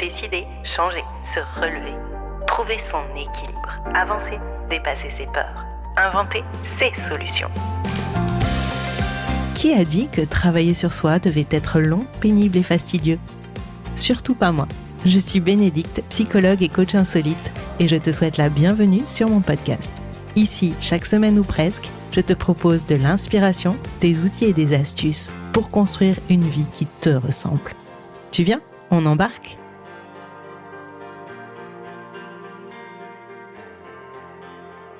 Décider, changer, se relever, trouver son équilibre, avancer, dépasser ses peurs, inventer ses solutions. Qui a dit que travailler sur soi devait être long, pénible et fastidieux ? Surtout pas moi. Je suis Bénédicte, psychologue et coach insolite, et je te souhaite la bienvenue sur mon podcast. Ici, chaque semaine ou presque, je te propose de l'inspiration, des outils et des astuces pour construire une vie qui te ressemble. Tu viens ? On embarque ?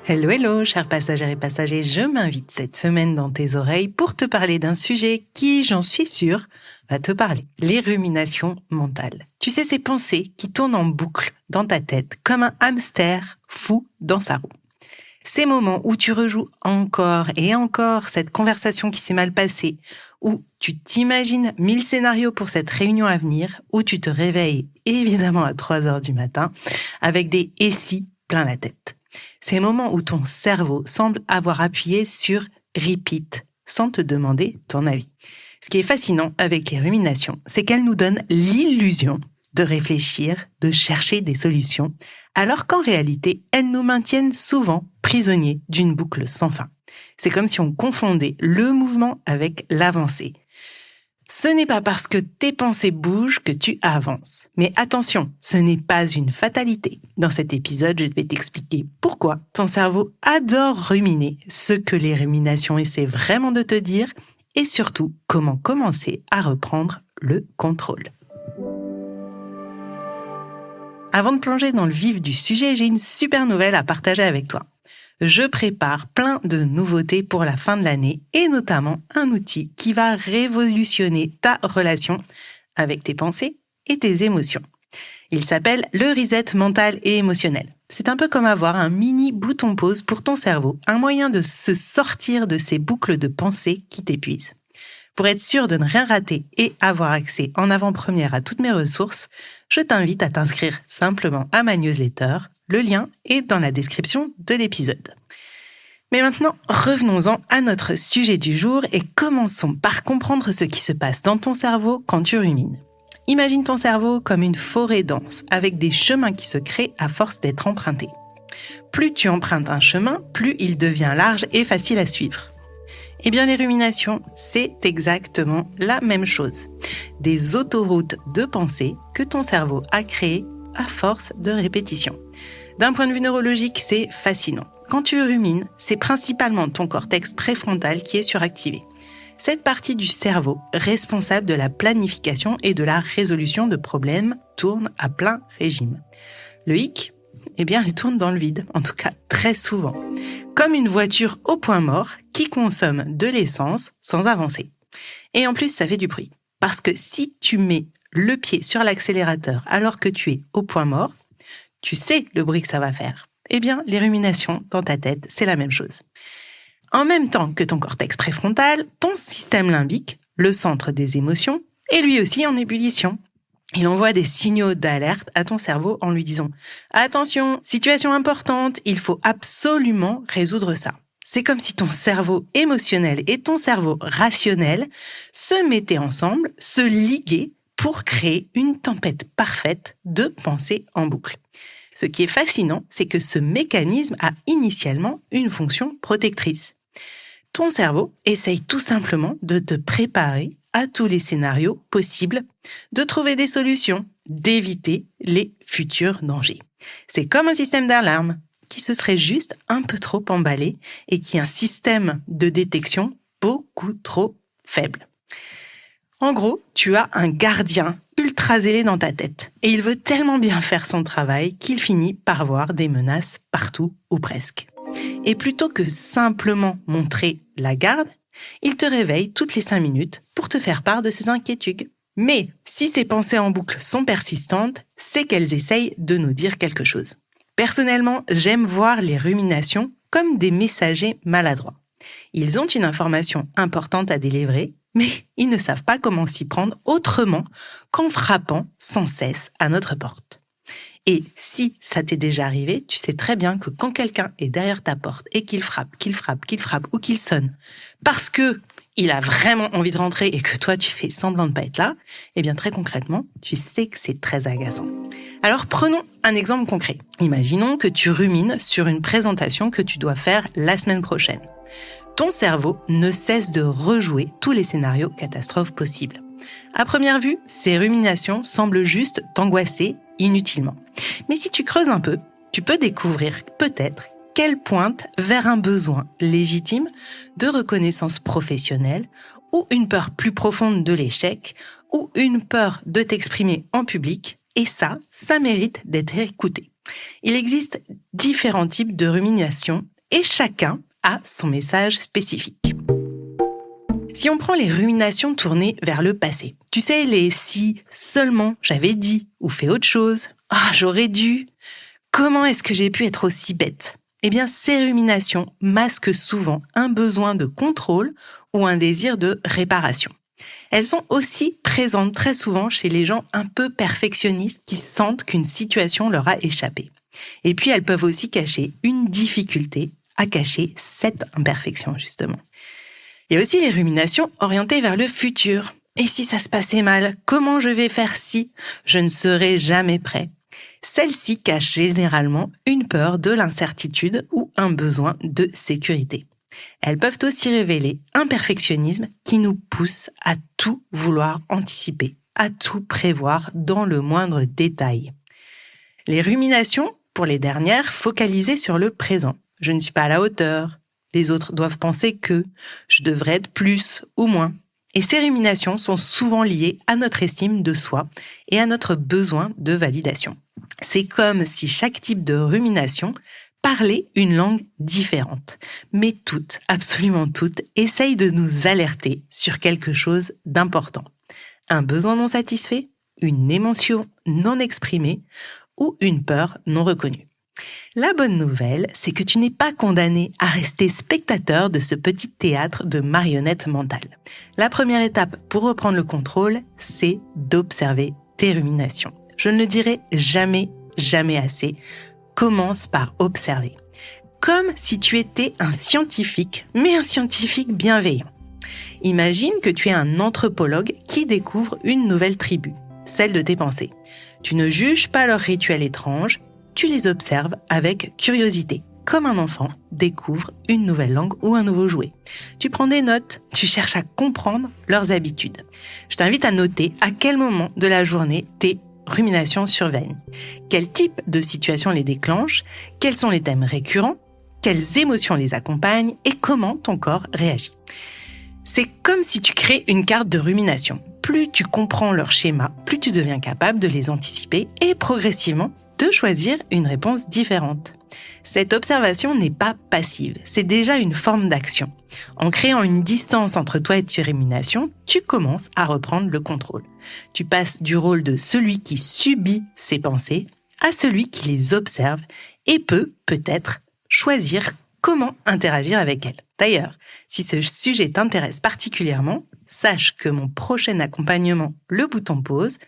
Hello, chers passagères et passagers, je m'invite cette semaine dans tes oreilles pour te parler d'un sujet qui, j'en suis sûre, va te parler. Les ruminations mentales. Tu sais, ces pensées qui tournent en boucle dans ta tête comme un hamster fou dans sa roue. Ces moments où tu rejoues encore et encore cette conversation qui s'est mal passée, où tu t'imagines 1000 scénarios pour cette réunion à venir, où tu te réveilles évidemment à 3h du matin avec des « et si » plein la tête. Ces moments où ton cerveau semble avoir appuyé sur « repeat » sans te demander ton avis. Ce qui est fascinant avec les ruminations, c'est qu'elles nous donnent l'illusion de réfléchir, de chercher des solutions, alors qu'en réalité, elles nous maintiennent souvent prisonniers d'une boucle sans fin. C'est comme si on confondait le mouvement avec l'avancée. Ce n'est pas parce que tes pensées bougent que tu avances. Mais attention, ce n'est pas une fatalité. Dans cet épisode, je vais t'expliquer pourquoi ton cerveau adore ruminer, ce que les ruminations essaient vraiment de te dire, et surtout comment commencer à reprendre le contrôle. Avant de plonger dans le vif du sujet, j'ai une super nouvelle à partager avec toi. Je prépare plein de nouveautés pour la fin de l'année et notamment un outil qui va révolutionner ta relation avec tes pensées et tes émotions. Il s'appelle le reset mental et émotionnel. C'est un peu comme avoir un mini bouton pause pour ton cerveau, un moyen de se sortir de ces boucles de pensées qui t'épuisent. Pour être sûr de ne rien rater et avoir accès en avant-première à toutes mes ressources, je t'invite à t'inscrire simplement à ma newsletter. Le lien est dans la description de l'épisode. Mais maintenant, revenons-en à notre sujet du jour et commençons par comprendre ce qui se passe dans ton cerveau quand tu rumines. Imagine ton cerveau comme une forêt dense, avec des chemins qui se créent à force d'être empruntés. Plus tu empruntes un chemin, plus il devient large et facile à suivre. Eh bien, les ruminations, c'est exactement la même chose. Des autoroutes de pensée que ton cerveau a créées à force de répétition. D'un point de vue neurologique, c'est fascinant. Quand tu rumines, c'est principalement ton cortex préfrontal qui est suractivé. Cette partie du cerveau responsable de la planification et de la résolution de problèmes tourne à plein régime. Le hic, eh bien, elle tourne dans le vide, en tout cas très souvent. Comme une voiture au point mort qui consomme de l'essence sans avancer. Et en plus, ça fait du bruit. Parce que si tu mets le pied sur l'accélérateur alors que tu es au point mort, tu sais le bruit que ça va faire. Eh bien, les ruminations dans ta tête, c'est la même chose. En même temps que ton cortex préfrontal, ton système limbique, le centre des émotions, est lui aussi en ébullition. Il envoie des signaux d'alerte à ton cerveau en lui disant « Attention, situation importante, il faut absolument résoudre ça ». C'est comme si ton cerveau émotionnel et ton cerveau rationnel se mettaient ensemble, se liguaient pour créer une tempête parfaite de pensées en boucle. Ce qui est fascinant, c'est que ce mécanisme a initialement une fonction protectrice. Ton cerveau essaye tout simplement de te préparer à tous les scénarios possibles, de trouver des solutions, d'éviter les futurs dangers. C'est comme un système d'alarme qui se serait juste un peu trop emballé et qui est un système de détection beaucoup trop faible. En gros, tu as un gardien ultra zélé dans ta tête et il veut tellement bien faire son travail qu'il finit par voir des menaces partout ou presque. Et plutôt que simplement montrer la garde, il te réveille toutes les 5 minutes pour te faire part de ses inquiétudes. Mais si ces pensées en boucle sont persistantes, c'est qu'elles essayent de nous dire quelque chose. Personnellement, j'aime voir les ruminations comme des messagers maladroits. Ils ont une information importante à délivrer, mais ils ne savent pas comment s'y prendre autrement qu'en frappant sans cesse à notre porte. Et si ça t'est déjà arrivé, tu sais très bien que quand quelqu'un est derrière ta porte et qu'il frappe ou qu'il sonne, parce que il a vraiment envie de rentrer et que toi, tu fais semblant de pas être là, eh bien très concrètement, tu sais que c'est très agaçant. Alors prenons un exemple concret. Imaginons que tu rumines sur une présentation que tu dois faire la semaine prochaine. Ton cerveau ne cesse de rejouer tous les scénarios catastrophes possibles. À première vue, ces ruminations semblent juste t'angoisser inutilement. Mais si tu creuses un peu, tu peux découvrir peut-être qu'elles pointent vers un besoin légitime de reconnaissance professionnelle ou une peur plus profonde de l'échec ou une peur de t'exprimer en public. Et ça mérite d'être écouté. Il existe différents types de ruminations et chacun a son message spécifique. Si on prend les ruminations tournées vers le passé, tu sais, les « si seulement j'avais dit » ou fait autre chose, « ah, j'aurais dû », « comment est-ce que j'ai pu être aussi bête ?» Eh bien, ces ruminations masquent souvent un besoin de contrôle ou un désir de réparation. Elles sont aussi présentes très souvent chez les gens un peu perfectionnistes qui sentent qu'une situation leur a échappé. Et puis, elles peuvent aussi cacher une difficulté à cacher cette imperfection, justement. Il y a aussi les ruminations orientées vers le futur. Et si ça se passait mal, comment je vais faire si je ne serai jamais prêt ? Celles-ci cachent généralement une peur de l'incertitude ou un besoin de sécurité. Elles peuvent aussi révéler un perfectionnisme qui nous pousse à tout vouloir anticiper, à tout prévoir dans le moindre détail. Les ruminations, pour les dernières, focalisées sur le présent. Je ne suis pas à la hauteur. Les autres doivent penser que je devrais être plus ou moins. Et ces ruminations sont souvent liées à notre estime de soi et à notre besoin de validation. C'est comme si chaque type de rumination parlait une langue différente. Mais toutes, absolument toutes, essayent de nous alerter sur quelque chose d'important. Un besoin non satisfait, une émotion non exprimée ou une peur non reconnue. La bonne nouvelle, c'est que tu n'es pas condamné à rester spectateur de ce petit théâtre de marionnettes mentales. La première étape pour reprendre le contrôle, c'est d'observer tes ruminations. Je ne le dirai jamais assez. Commence par observer. Comme si tu étais un scientifique, mais un scientifique bienveillant. Imagine que tu es un anthropologue qui découvre une nouvelle tribu, celle de tes pensées. Tu ne juges pas leurs rituels étranges, tu les observes avec curiosité, comme un enfant découvre une nouvelle langue ou un nouveau jouet. Tu prends des notes, tu cherches à comprendre leurs habitudes. Je t'invite à noter à quel moment de la journée tes ruminations surviennent. Quel type de situation les déclenche, quels sont les thèmes récurrents, quelles émotions les accompagnent et comment ton corps réagit. C'est comme si tu crées une carte de rumination. Plus tu comprends leur schéma, plus tu deviens capable de les anticiper et progressivement de choisir une réponse différente. Cette observation n'est pas passive, c'est déjà une forme d'action. En créant une distance entre toi et tes ruminations, tu commences à reprendre le contrôle. Tu passes du rôle de celui qui subit ses pensées à celui qui les observe et peut-être choisir comment interagir avec elles. D'ailleurs, si ce sujet t'intéresse particulièrement, sache que mon prochain accompagnement, le bouton pause,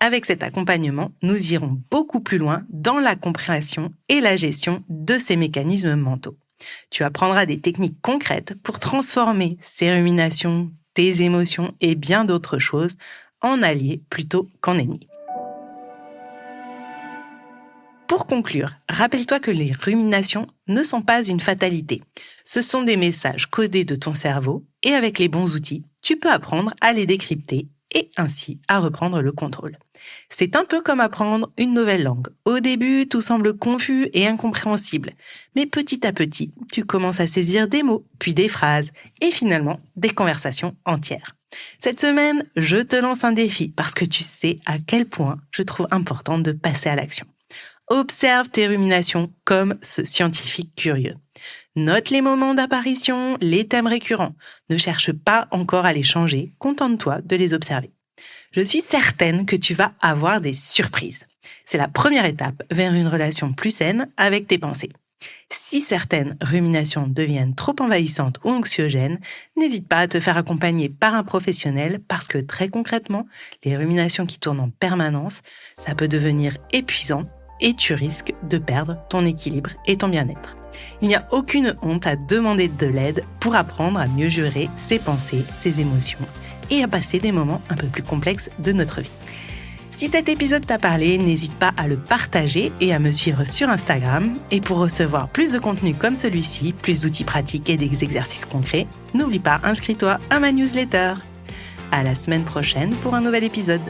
avec cet accompagnement, nous irons beaucoup plus loin dans la compréhension et la gestion de ces mécanismes mentaux. Tu apprendras des techniques concrètes pour transformer ces ruminations, tes émotions et bien d'autres choses en alliés plutôt qu'en ennemis. Pour conclure, rappelle-toi que les ruminations ne sont pas une fatalité. Ce sont des messages codés de ton cerveau et avec les bons outils, tu peux apprendre à les décrypter et ainsi à reprendre le contrôle. C'est un peu comme apprendre une nouvelle langue. Au début, tout semble confus et incompréhensible. Mais petit à petit, tu commences à saisir des mots, puis des phrases, et finalement, des conversations entières. Cette semaine, je te lance un défi parce que tu sais à quel point je trouve important de passer à l'action. Observe tes ruminations comme ce scientifique curieux. Note les moments d'apparition, les thèmes récurrents. Ne cherche pas encore à les changer, contente-toi de les observer. Je suis certaine que tu vas avoir des surprises. C'est la première étape vers une relation plus saine avec tes pensées. Si certaines ruminations deviennent trop envahissantes ou anxiogènes, n'hésite pas à te faire accompagner par un professionnel parce que très concrètement, les ruminations qui tournent en permanence, ça peut devenir épuisant et tu risques de perdre ton équilibre et ton bien-être. Il n'y a aucune honte à demander de l'aide pour apprendre à mieux gérer ses pensées, ses émotions et à passer des moments un peu plus complexes de notre vie. Si cet épisode t'a parlé, n'hésite pas à le partager et à me suivre sur Instagram. Et pour recevoir plus de contenu comme celui-ci, plus d'outils pratiques et des exercices concrets, n'oublie pas, inscris-toi à ma newsletter. À la semaine prochaine pour un nouvel épisode.